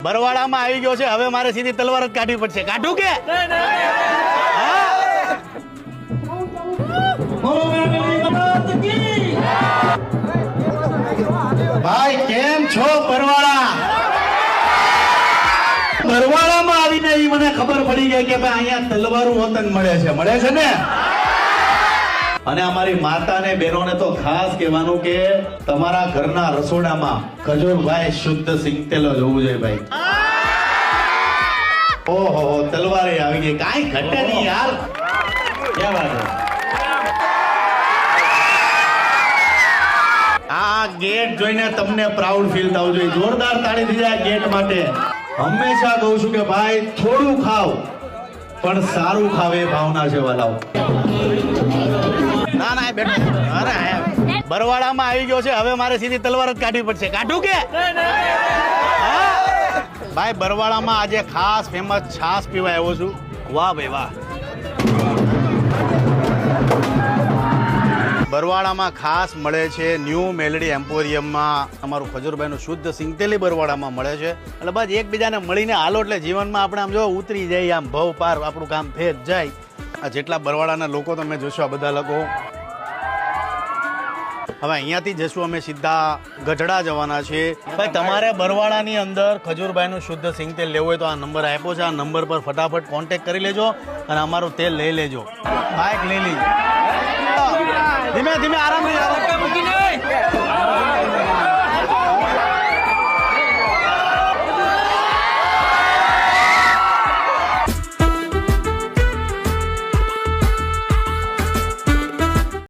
બરવાડામાં આવી ગયો છે, હવે મારે સીધી તલવાર જ કાઢવી પડશે. કાઢું કે ભાઈ કેમ છો બરવાડા? બરવાડામાં આવીને ઈ મને ખબર પડી ગઈ કે ભાઈ અહીંયા તલવારું વતન મળે છે ને. અને અમારી માતા ને બહેનોને તો ખાસ કહેવાનું કે તમારા ઘરના રસોડામાં ખજૂરભાઈ શુદ્ધ સિંગતેલ જ હોવું જોઈએ ભાઈ. ઓહો તલવારે આવી ગઈ, કાંઈ ઘટે નહીં યાર. ક્યાં વાત છે. આ ગેટ જોઈને તમને પ્રાઉડ ફીલ થવું જોઈએ. જોરદાર તાળી થઈ જાય ગેટ માટે. હંમેશા કહું છું કે ભાઈ થોડું ખાવ પણ સારું ખાવ, એ ભાવના છે વાલાઓ. ના ના બેઠો. અરે બરવાડામાં આવી ગયો છે, હવે મારે સીધી તલવાર જ કાઢવી પડશે. કાઢું કે ભાઈ બરવાડામાં આજે ખાસ ફેમસ છાશ પીવા આવ્યો છું. વાહ ભાઈ વાહ. બરવાડામાં ખાસ મળે છે ન્યૂ મેલડી એમ્પોરિયમમાં. અમારું ખજૂરભાઈનું શુદ્ધ સિંગતેલી બરવાડામાં મળે છે. એટલે બસ એકબીજાને મળીને હાલો એટલે જીવનમાં આપણે આમ જો ઉતરી જાય, આમ ભવ પાર આપણું કામ ફેર જાય. આ જેટલા બરવાડાના લોકો તમે જોશો, આ બધા લોકો. હવે અહીંયાથી જશું અમે સીધા ગઢડા જવાના છે. ભાઈ તમારે બરવાડાની અંદર ખજૂરભાઈનું શુદ્ધ સિંગતેલ લેવું હોય તો આ નંબર આપ્યો છે, આ નંબર પર ફટાફટ કોન્ટેક્ટ કરી લેજો અને અમારું તેલ લઈ લેજો. બાઇક લઈ લેજો. ધીમે ધીમે આરામથી.